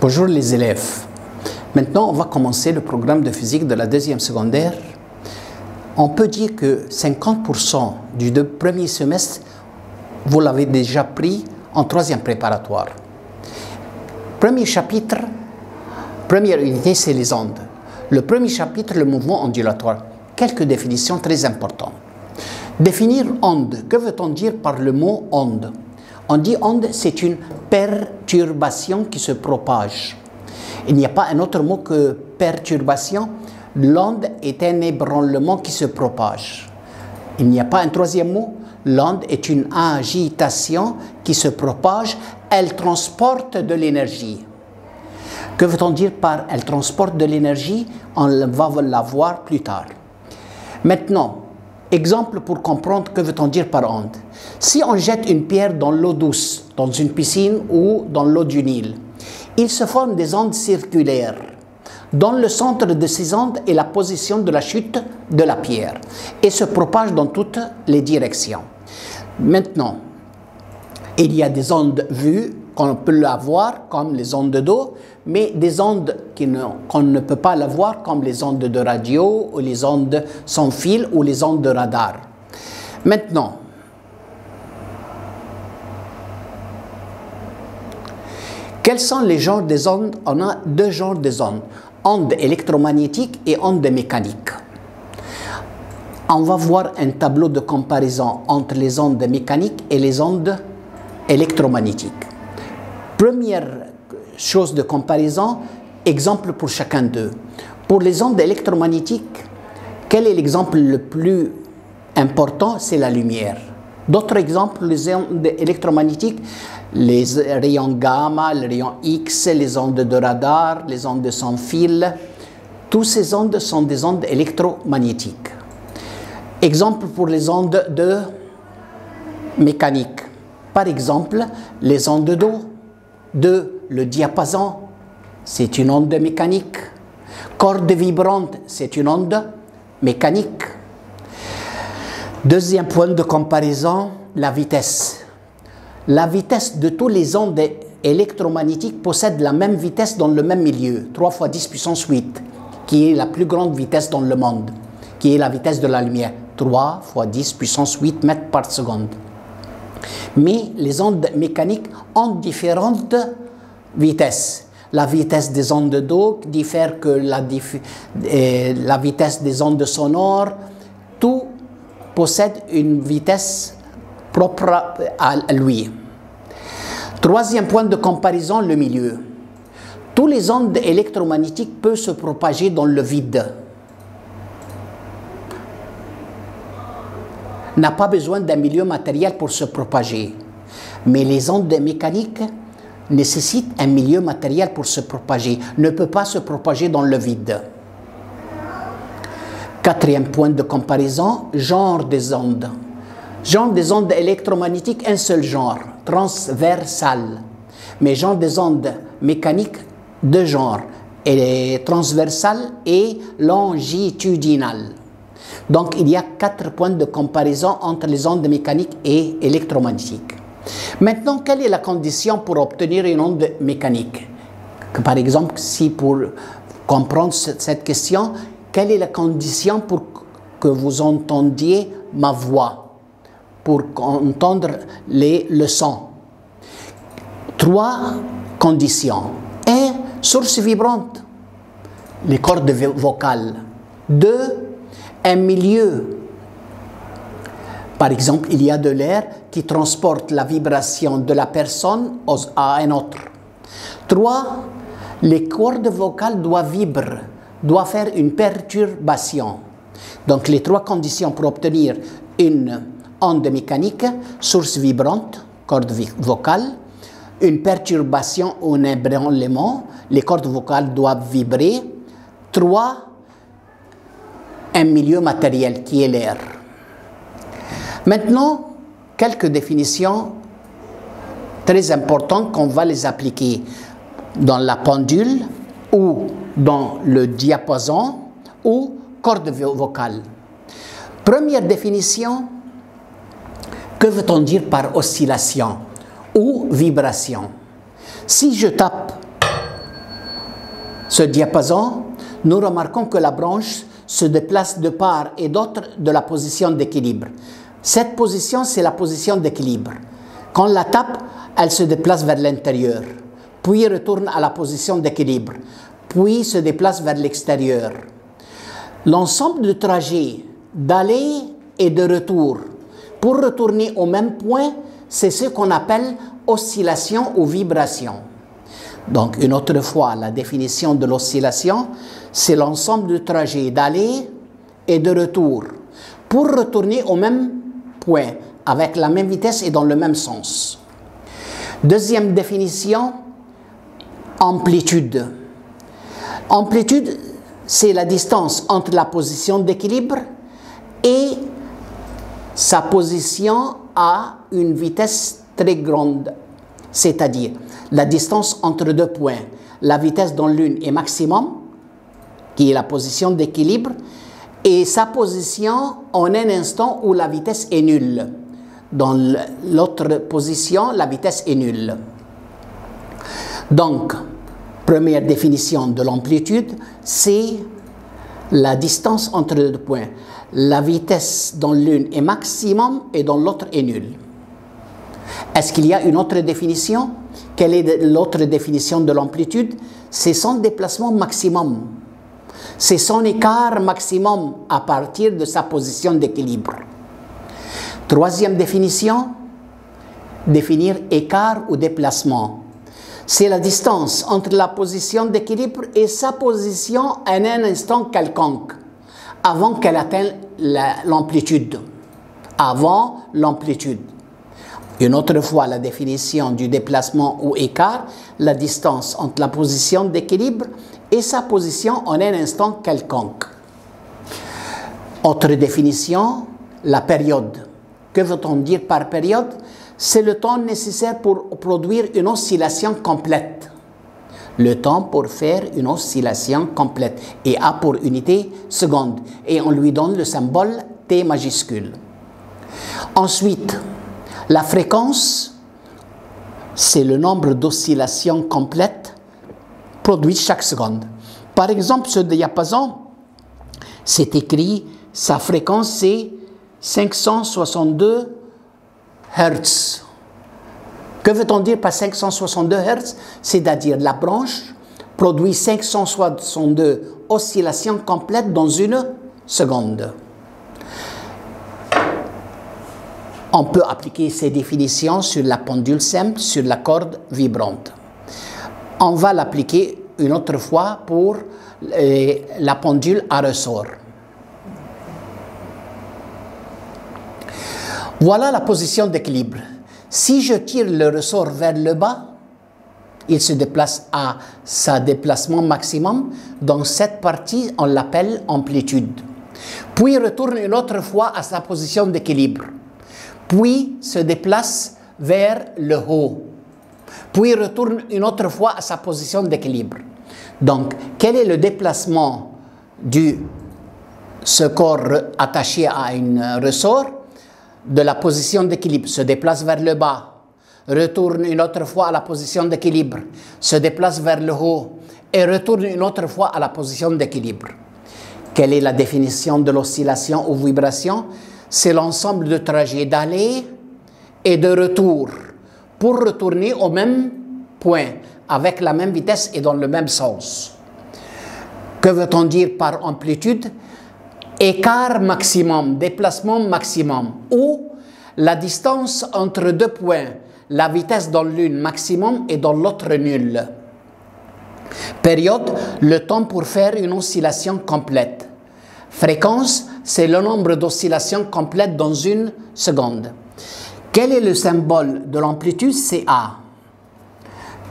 Bonjour les élèves. Maintenant, on va commencer le programme de physique de la deuxième secondaire. On peut dire que 50% du premier semestre, vous l'avez déjà pris en troisième préparatoire. Premier chapitre, première unité, c'est les ondes. Le premier chapitre, le mouvement ondulatoire. Quelques définitions très importantes. Définir onde. Que veut-on dire par le mot onde? On dit onde, c'est une perturbation qui se propage. Il n'y a pas un autre mot que perturbation. L'onde est un ébranlement qui se propage. Il n'y a pas un troisième mot. L'onde est une agitation qui se propage. Elle transporte de l'énergie. Que veut-on dire par elle transporte de l'énergie? On va la voir plus tard. Maintenant, exemple pour comprendre que veut-on dire par onde. Si on jette une pierre dans l'eau douce, dans une piscine ou dans l'eau du Nil, il se forme des ondes circulaires. Dans le centre de ces ondes est la position de la chute de la pierre et se propage dans toutes les directions. Maintenant, il y a des ondes vues qu'on peut avoir comme les ondes d'eau, mais des ondes qu'on ne peut pas avoir comme les ondes de radio ou les ondes sans fil ou les ondes de radar. Maintenant, quels sont les genres des ondes? On a deux genres de ondes, ondes électromagnétiques et ondes mécaniques. On va voir un tableau de comparaison entre les ondes mécaniques et les ondes électromagnétiques. Première chose de comparaison, exemple pour chacun d'eux. Pour les ondes électromagnétiques, quel est l'exemple le plus important? C'est la lumière. D'autres exemples, les ondes électromagnétiques, les rayons gamma, les rayons X, les ondes de radar, les ondes sans fil, toutes ces ondes sont des ondes électromagnétiques. Exemple pour les ondes de mécanique. Par exemple, les ondes d'eau. Le diapason, c'est une onde mécanique. Corde vibrante, c'est une onde mécanique. Deuxième point de comparaison, la vitesse. La vitesse de toutes les ondes électromagnétiques possède la même vitesse dans le même milieu, 3 fois 10 puissance 8, qui est la plus grande vitesse dans le monde, qui est la vitesse de la lumière, 3 fois 10 puissance 8 mètres par seconde. Mais les ondes mécaniques ont différentes vitesses. La vitesse des ondes d'eau diffère que la vitesse des ondes sonores. Tout possède une vitesse propre à lui. Troisième point de comparaison, le milieu. Toutes les ondes électromagnétiques peuvent se propager dans le vide. N'a pas besoin d'un milieu matériel pour se propager. Mais les ondes mécaniques nécessitent un milieu matériel pour se propager, ne peut pas se propager dans le vide. Quatrième point de comparaison, genre des ondes. Genre des ondes électromagnétiques, un seul genre, transversal. Mais genre des ondes mécaniques, deux genres, et transversal et longitudinal. Donc, il y a 4 points de comparaison entre les ondes mécaniques et électromagnétiques. Maintenant, quelle est la condition pour obtenir une onde mécanique? Par exemple, si pour comprendre cette question, quelle est la condition pour que vous entendiez ma voix, pour entendre le son? 3 conditions. 1, source vibrante, les cordes vocales. 2, un milieu. Par exemple, il y a de l'air qui transporte la vibration de la personne à un autre. 3, les cordes vocales doivent vibrer, doivent faire une perturbation. Donc, les 3 conditions pour obtenir une onde mécanique, source vibrante, corde vocale, une perturbation ou un ébranlement, les cordes vocales doivent vibrer. 3, un milieu matériel qui est l'air. Maintenant, quelques définitions très importantes qu'on va les appliquer dans la pendule ou dans le diapason ou corde vocale. Première définition, que veut-on dire par oscillation ou vibration? Si je tape ce diapason, nous remarquons que la branche se déplace de part et d'autre de la position d'équilibre. Cette position, c'est la position d'équilibre. Quand on la tape, elle se déplace vers l'intérieur, puis retourne à la position d'équilibre, puis se déplace vers l'extérieur. L'ensemble du trajet d'aller et de retour pour retourner au même point, c'est ce qu'on appelle oscillation ou vibration. Donc, une autre fois, la définition de l'oscillation, c'est l'ensemble du trajet d'aller et de retour pour retourner au même point, avec la même vitesse et dans le même sens. Deuxième définition, amplitude. Amplitude, c'est la distance entre la position d'équilibre et sa position à une vitesse très grande, c'est-à-dire la distance entre deux points. La vitesse dans l'une est maximum, qui est la position d'équilibre, et sa position en un instant où la vitesse est nulle. Dans l'autre position, la vitesse est nulle. Donc, première définition de l'amplitude, c'est la distance entre deux points. La vitesse dans l'une est maximum et dans l'autre est nulle. Est-ce qu'il y a une autre définition? Quelle est l'autre définition de l'amplitude? C'est son déplacement maximum. C'est son écart maximum à partir de sa position d'équilibre. Troisième définition, définir écart ou déplacement. C'est la distance entre la position d'équilibre et sa position à un instant quelconque, avant qu'elle atteigne l'amplitude. Avant l'amplitude. Une autre fois, la définition du déplacement ou écart, la distance entre la position d'équilibre et sa position en un instant quelconque. Autre définition, la période. Que veut-on dire par période? C'est le temps nécessaire pour produire une oscillation complète. Le temps pour faire une oscillation complète. Et A pour unité seconde. Et on lui donne le symbole T majuscule. Ensuite, la fréquence, c'est le nombre d'oscillations complètes produites chaque seconde. Par exemple, ce diapason, c'est écrit, sa fréquence c'est 562 Hz. Que veut-on dire par 562 Hz? C'est-à-dire la branche produit 562 oscillations complètes dans une seconde. On peut appliquer ces définitions sur la pendule simple, sur la corde vibrante. On va l'appliquer une autre fois pour la pendule à ressort. Voilà la position d'équilibre. Si je tire le ressort vers le bas, il se déplace à sa déplacement maximum. Dans cette partie, on l'appelle amplitude. Puis il retourne une autre fois à sa position d'équilibre. Puis se déplace vers le haut. Puis il retourne une autre fois à sa position d'équilibre. Donc, quel est le déplacement de ce corps attaché à un ressort? De la position d'équilibre, se déplace vers le bas, retourne une autre fois à la position d'équilibre, se déplace vers le haut et retourne une autre fois à la position d'équilibre. Quelle est la définition de l'oscillation ou vibration? C'est l'ensemble de trajets d'aller et de retour pour retourner au même point, avec la même vitesse et dans le même sens. Que veut-on dire par amplitude? Écart maximum, déplacement maximum, ou la distance entre deux points, la vitesse dans l'une maximum et dans l'autre nulle. Période, le temps pour faire une oscillation complète. Fréquence, c'est le nombre d'oscillations complètes dans une seconde. Quel est le symbole de l'amplitude? C'est A.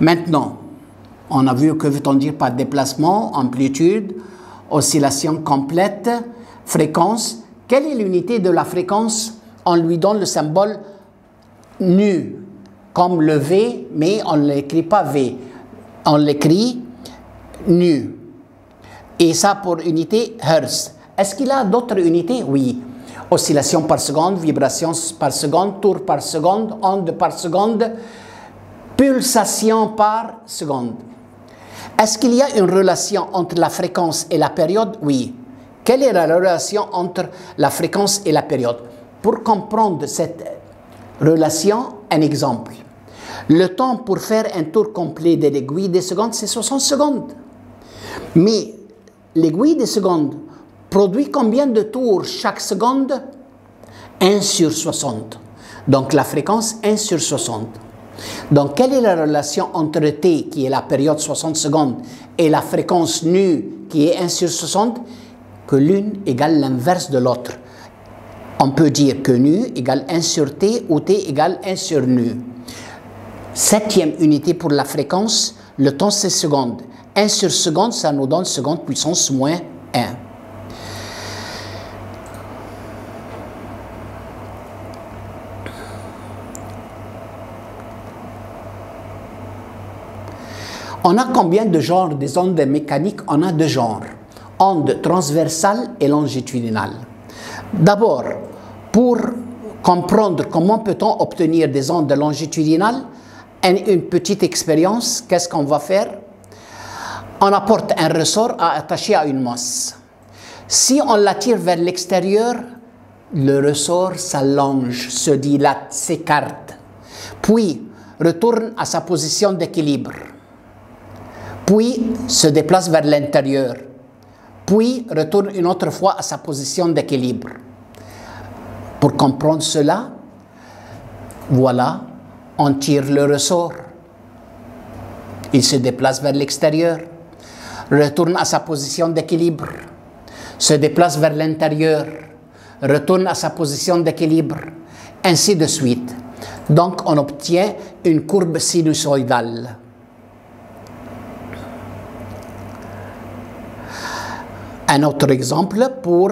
Maintenant, on a vu que veut-on dire par déplacement, amplitude, oscillation complète, fréquence. Quelle est l'unité de la fréquence? On lui donne le symbole nu, comme le V, mais on ne l'écrit pas V. On l'écrit nu. Et ça pour unité Hertz. Est-ce qu'il a d'autres unités? Oui. Oscillation par seconde, vibration par seconde, tour par seconde, onde par seconde, pulsation par seconde. Est-ce qu'il y a une relation entre la fréquence et la période? Oui. Quelle est la relation entre la fréquence et la période? Pour comprendre cette relation, un exemple. Le temps pour faire un tour complet de l'aiguille des secondes, c'est 60 secondes. Mais l'aiguille des secondes produit combien de tours chaque seconde? 1 sur 60. Donc la fréquence 1 sur 60. Donc quelle est la relation entre t, qui est la période 60 secondes, et la fréquence nu, qui est 1 sur 60? Que l'une égale l'inverse de l'autre. On peut dire que nu égale 1 sur t ou t égale 1 sur nu. Septième unité pour la fréquence, le temps c'est seconde. 1 sur seconde, ça nous donne seconde puissance moins 1. On a combien de genres des ondes mécaniques? On a 2 genres. Ondes transversales et longitudinales. D'abord, pour comprendre comment peut-on obtenir des ondes longitudinales, une petite expérience, qu'est-ce qu'on va faire? On apporte un ressort attaché à une masse. Si on l'attire vers l'extérieur, le ressort s'allonge, se dilate, s'écarte, puis retourne à sa position d'équilibre, puis se déplace vers l'intérieur, puis retourne une autre fois à sa position d'équilibre. Pour comprendre cela, voilà, on tire le ressort. Il se déplace vers l'extérieur, retourne à sa position d'équilibre, se déplace vers l'intérieur, retourne à sa position d'équilibre, ainsi de suite. Donc, on obtient une courbe sinusoïdale. Un autre exemple pour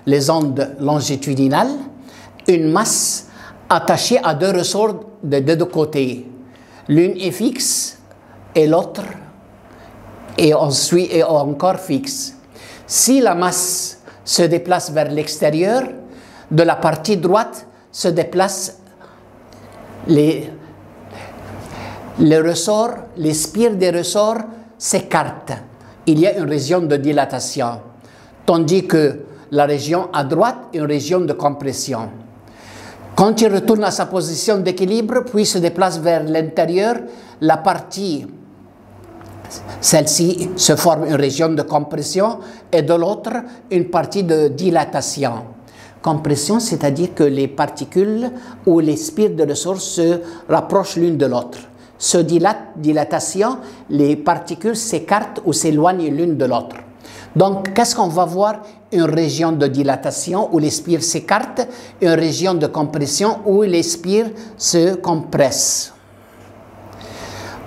les ondes longitudinales, une masse attachée à 2 ressorts de 2 côtés. L'une est fixe et l'autre est ensuite est encore fixe. Si la masse se déplace vers l'extérieur, de la partie droite se déplacent les ressorts, les spires des ressorts s'écartent. Il y a une région de dilatation, tandis que la région à droite est une région de compression. Quand il retourne à sa position d'équilibre, puis se déplace vers l'intérieur, la partie, celle-ci, se forme une région de compression et de l'autre, une partie de dilatation. Compression, c'est-à-dire que les particules ou les spires de ressort se rapprochent l'une de l'autre. Se dilatation, les particules s'écartent ou s'éloignent l'une de l'autre. Donc, qu'est-ce qu'on va voir? Une région de dilatation où les spires s'écartent, une région de compression où les spires se compressent.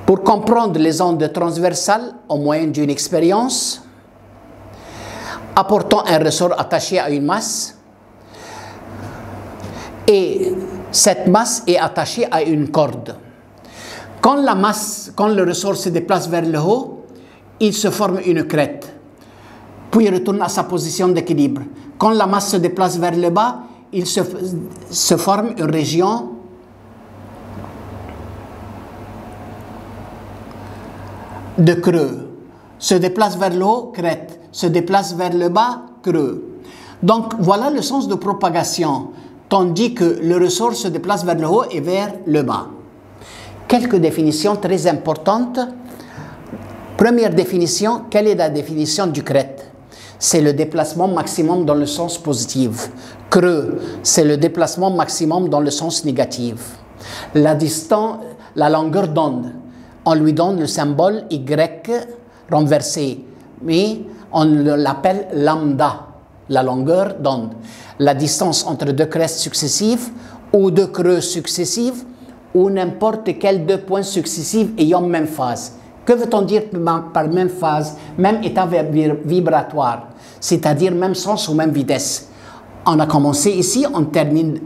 Pour comprendre les ondes transversales, au moyen d'une expérience, apportons un ressort attaché à une masse et cette masse est attachée à une corde. Quand le ressort se déplace vers le haut, il se forme une crête, puis il retourne à sa position d'équilibre. Quand la masse se déplace vers le bas, il se forme une région de creux. Se déplace vers le haut, crête. Se déplace vers le bas, creux. Donc, voilà le sens de propagation, tandis que le ressort se déplace vers le haut et vers le bas. Quelques définitions très importantes. Première définition, quelle est la définition du crête? C'est le déplacement maximum dans le sens positif. Creux, c'est le déplacement maximum dans le sens négatif. La distance, la longueur d'onde, on lui donne le symbole Y renversé, mais on l'appelle lambda, la longueur d'onde. La distance entre 2 crêtes successives ou 2 creux successifs ou n'importe quels 2 points successifs ayant même phase. Que veut-on dire par même phase? Même état vibratoire, c'est-à-dire même sens ou même vitesse. On a commencé ici, on termine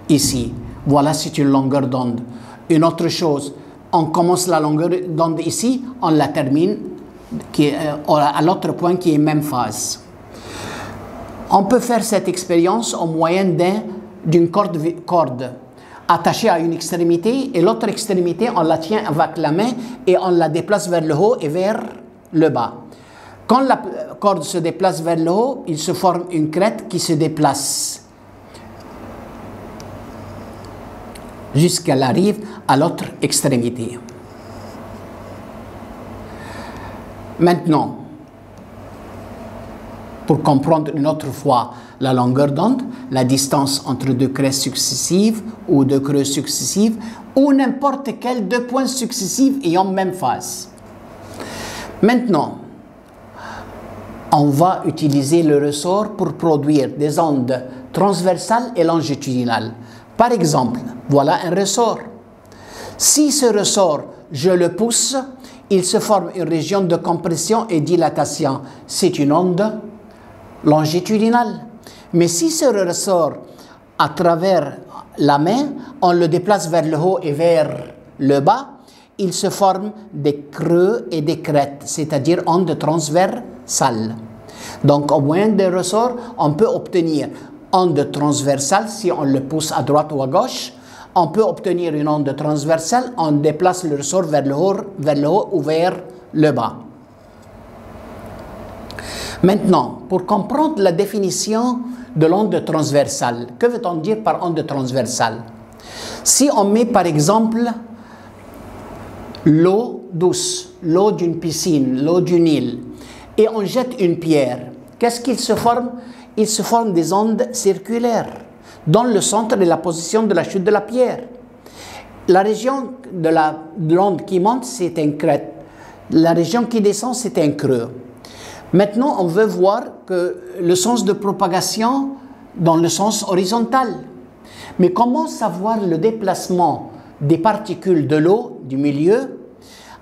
ici. Voilà, c'est une longueur d'onde. Une autre chose, on commence la longueur d'onde ici, on la termine à l'autre point qui est même phase. On peut faire cette expérience au moyen d'une corde attachée à une extrémité et l'autre extrémité, on la tient avec la main et on la déplace vers le haut et vers le bas. Quand la corde se déplace vers le haut, il se forme une crête qui se déplace jusqu'à qu'elle arrive à l'autre extrémité. Maintenant, pour comprendre une autre fois la longueur d'onde, la distance entre deux crêtes successives ou deux creux successifs, ou n'importe quel deux points successifs ayant même phase. Maintenant, on va utiliser le ressort pour produire des ondes transversales et longitudinales. Par exemple, voilà un ressort. Si ce ressort, je le pousse, il se forme une région de compression et dilatation. C'est une onde longitudinale. Mais si ce ressort, à travers la main, on le déplace vers le haut et vers le bas, il se forme des creux et des crêtes, c'est-à-dire ondes transversales. Donc, au moyen des ressorts, on peut obtenir onde transversale si on le pousse à droite ou à gauche. On peut obtenir une onde transversale, on déplace le ressort vers le haut ou vers le bas. Maintenant, pour comprendre la définition de l'onde transversale, que veut-on dire par onde transversale? Si on met par exemple l'eau douce, l'eau d'une piscine, l'eau d'une île, et on jette une pierre, qu'est-ce qu'il se forme? Il se forme des ondes circulaires dans le centre et la position de la chute de la pierre. La région de l'onde qui monte, c'est une crête. La région qui descend, c'est un creux. Maintenant, on veut voir que le sens de propagation dans le sens horizontal. Mais comment savoir le déplacement des particules de l'eau du milieu?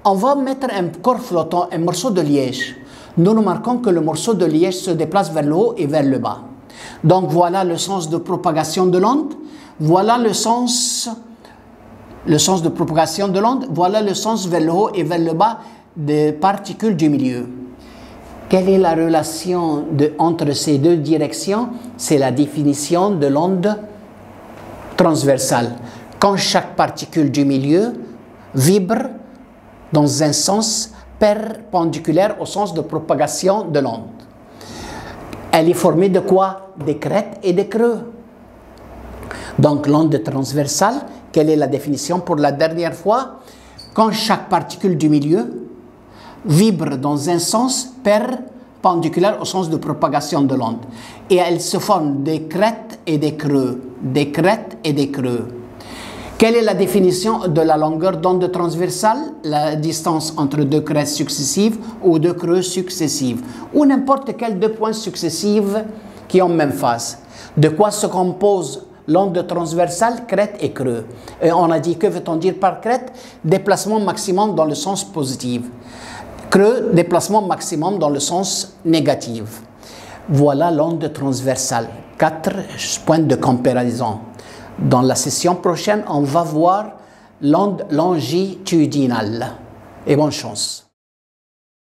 On va mettre un corps flottant, un morceau de liège. Nous remarquons que le morceau de liège se déplace vers le haut et vers le bas. Donc voilà le sens de propagation de l'onde. Voilà le sens de propagation de l'onde. Voilà le sens vers le haut et vers le bas des particules du milieu. Quelle est la relation entre ces deux directions? C'est la définition de l'onde transversale. Quand chaque particule du milieu vibre dans un sens perpendiculaire au sens de propagation de l'onde. Elle est formée de quoi? Des crêtes et des creux. Donc l'onde transversale, quelle est la définition pour la dernière fois? Quand chaque particule du milieu vibre dans un sens perpendiculaire au sens de propagation de l'onde. Et elle se forme des crêtes et des creux. Des crêtes et des creux. Quelle est la définition de la longueur d'onde transversale? La distance entre deux crêtes successives ou deux creux successifs, ou n'importe quel deux points successifs qui ont même phase. De quoi se compose l'onde transversale? Crête et creux. Et on a dit, que veut-on dire par crête? Déplacement maximum dans le sens positif. Creux, déplacement maximum dans le sens négatif. Voilà l'onde transversale. 4 points de comparaison. Dans la session prochaine, on va voir l'onde longitudinale. Et bonne chance.